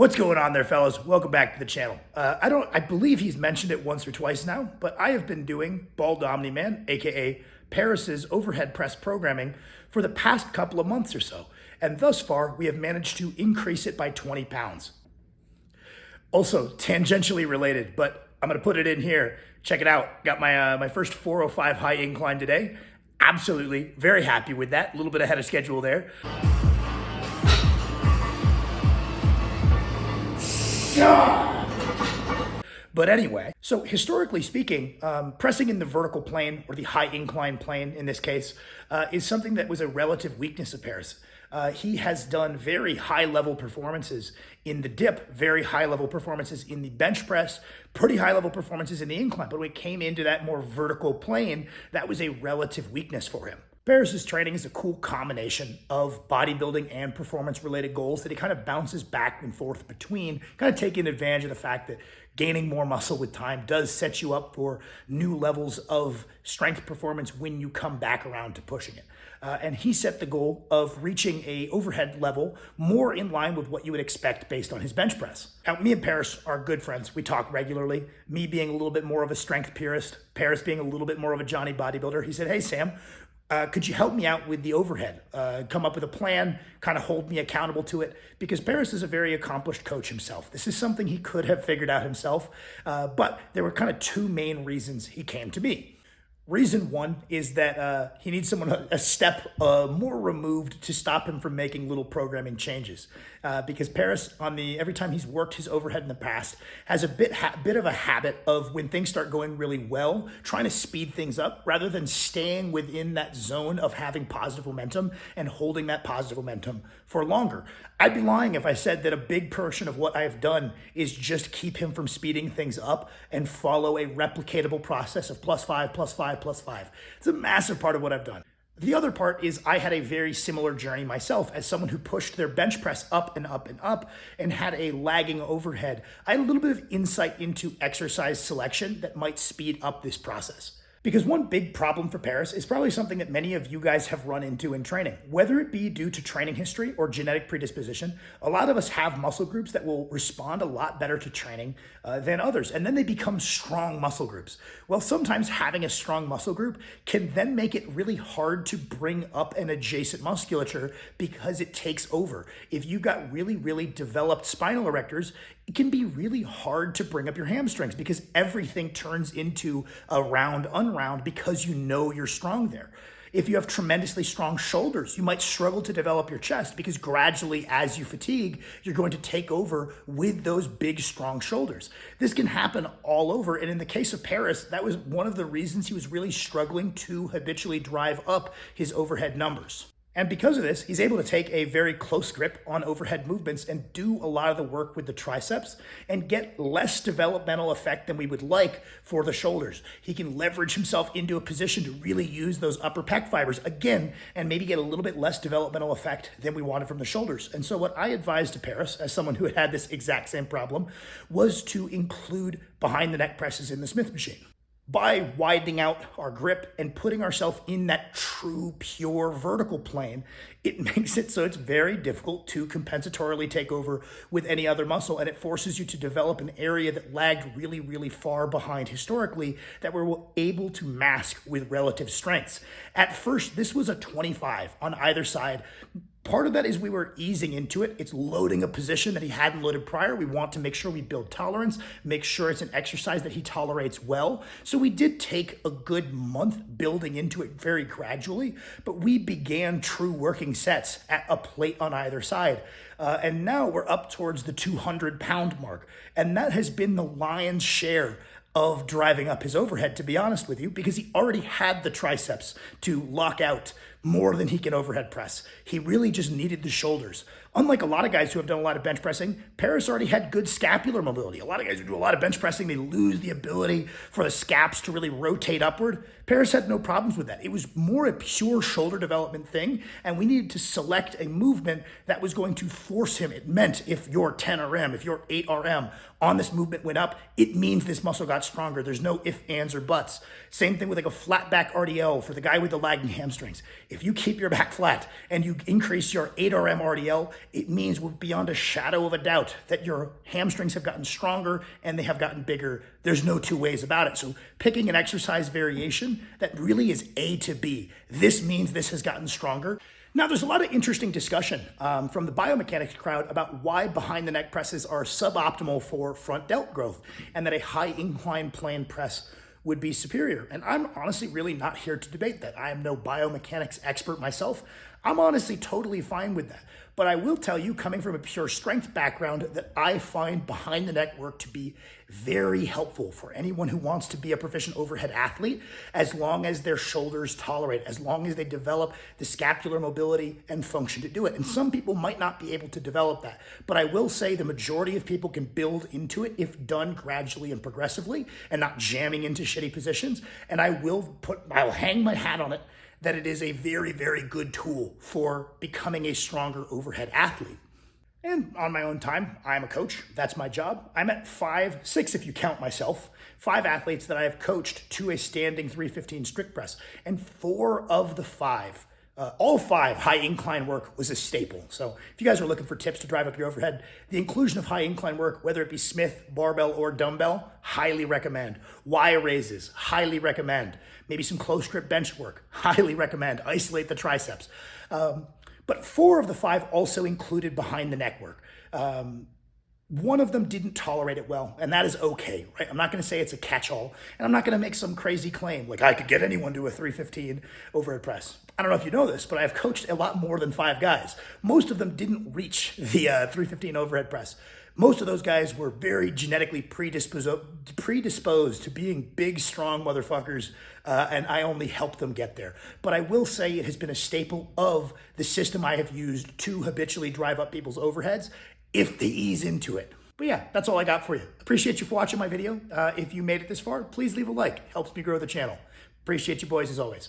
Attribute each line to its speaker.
Speaker 1: What's going on there, fellas? Welcome back to the channel. I believe he's mentioned it once or twice now, but I have been doing Bald Omni-Man, aka Paris's overhead press programming for the past couple of months or so. And thus far, we have managed to increase it by 20 pounds. Also, tangentially related, but I'm gonna put it in here. Check it out. Got my first 405 high incline today. Absolutely, very happy with that. A little bit ahead of schedule there. But anyway, so historically speaking, pressing in the vertical plane, or the high incline plane in this case, is something that was a relative weakness of Paris. He has done very high level performances in the dip, very high level performances in the bench press, pretty high level performances in the incline. But when it came into that more vertical plane, that was a relative weakness for him. Paris's training is a cool combination of bodybuilding and performance-related goals that he kind of bounces back and forth between, kind of taking advantage of the fact that gaining more muscle with time does set you up for new levels of strength performance when you come back around to pushing it. And he set the goal of reaching a overhead level more in line with what you would expect based on his bench press. Now, me and Paris are good friends. We talk regularly. Me being a little bit more of a strength purist, Paris being a little bit more of a Johnny bodybuilder. He said, "Hey, Sam, could you help me out with the overhead? Come up with a plan, kind of hold me accountable to it," because Paris is a very accomplished coach himself. This is something he could have figured out himself, but there were kind of two main reasons he came to me. Reason one is that he needs someone a step more removed to stop him from making little programming changes. Because Paris, every time he's worked his overhead in the past, has a bit of a habit of, when things start going really well, trying to speed things up rather than staying within that zone of having positive momentum and holding that positive momentum for longer. I'd be lying if I said that a big portion of what I have done is just keep him from speeding things up and follow a replicatable process of +5, +5, +5. It's a massive part of what I've done. The other part is I had a very similar journey myself as someone who pushed their bench press up and up and up and had a lagging overhead. I had a little bit of insight into exercise selection that might speed up this process. Because one big problem for Paris is probably something that many of you guys have run into in training. Whether it be due to training history or genetic predisposition, a lot of us have muscle groups that will respond a lot better to training than others, and then they become strong muscle groups. Well, sometimes having a strong muscle group can then make it really hard to bring up an adjacent musculature because it takes over. If you've got really, really developed spinal erectors, it can be really hard to bring up your hamstrings because everything turns into a round unround because you know you're strong there. If you have tremendously strong shoulders, you might struggle to develop your chest because gradually as you fatigue, you're going to take over with those big, strong shoulders. This can happen all over. And in the case of Paris, that was one of the reasons he was really struggling to habitually drive up his overhead numbers. And because of this, he's able to take a very close grip on overhead movements and do a lot of the work with the triceps and get less developmental effect than we would like for the shoulders. He can leverage himself into a position to really use those upper pec fibers again and maybe get a little bit less developmental effect than we wanted from the shoulders. And so what I advised to Paris, as someone who had this exact same problem, was to include behind the neck presses in the Smith machine. By widening out our grip and putting ourselves in that true, pure vertical plane, it makes it so it's very difficult to compensatorily take over with any other muscle, and it forces you to develop an area that lagged really, really far behind historically that we're able to mask with relative strengths. At first, this was a 25 on either side. Part of that is we were easing into it. It's loading a position that he hadn't loaded prior. We want to make sure we build tolerance, make sure it's an exercise that he tolerates well. So we did take a good month building into it very gradually, but we began true working sets at a plate on either side. And now we're up towards the 200-pound mark. And that has been the lion's share of driving up his overhead, to be honest with you, because he already had the triceps to lock out more than he can overhead press. He really just needed the shoulders. Unlike a lot of guys who have done a lot of bench pressing, Paris already had good scapular mobility. A lot of guys who do a lot of bench pressing, they lose the ability for the scaps to really rotate upward. Paris had no problems with that. It was more a pure shoulder development thing, and we needed to select a movement that was going to force him. It meant if your 10 RM, if your 8 RM on this movement went up, it means this muscle got stronger. There's no ifs, ands, or buts. Same thing with like a flat back RDL for the guy with the lagging hamstrings. If you keep your back flat and you increase your 8RM RDL, it means beyond a shadow of a doubt that your hamstrings have gotten stronger and they have gotten bigger. There's no two ways about it. So picking an exercise variation that really is A to B, this means this has gotten stronger. Now, there's a lot of interesting discussion from the biomechanics crowd about why behind the neck presses are suboptimal for front delt growth and that a high incline plane press would be superior. And I'm honestly really not here to debate that. I am no biomechanics expert myself. I'm honestly totally fine with that. But I will tell you, coming from a pure strength background, that I find behind the neck work to be very helpful for anyone who wants to be a proficient overhead athlete, as long as their shoulders tolerate, as long as they develop the scapular mobility and function to do it. And some people might not be able to develop that. But I will say the majority of people can build into it if done gradually and progressively and not jamming into shitty positions. And I'll hang my hat on it that it is a very, very good tool for becoming a stronger overhead athlete. And on my own time, I'm a coach. That's my job. I'm at 6 if you count myself, 5 athletes that I have coached to a standing 315 strict press. And 4 of the 5, all 5 high incline work was a staple. So if you guys are looking for tips to drive up your overhead, the inclusion of high incline work, whether it be Smith, barbell, or dumbbell, highly recommend. Y raises, highly recommend. Maybe some close grip bench work, highly recommend. Isolate the triceps. But 4 of the 5 also included behind the neck work. One of them didn't tolerate it well, and that is okay, right? I'm not going to say it's a catch-all, and I'm not going to make some crazy claim like I could get anyone to a 315 overhead press. I don't know if you know this, but I've coached a lot more than 5 guys. Most of them didn't reach the 315 overhead press. Most of those guys were very genetically predisposed to being big, strong motherfuckers, and I only helped them get there. But I will say it has been a staple of the system I have used to habitually drive up people's overheads if they ease into it. But yeah, that's all I got for you. Appreciate you for watching my video. If you made it this far, please leave a like. Helps me grow the channel. Appreciate you boys as always.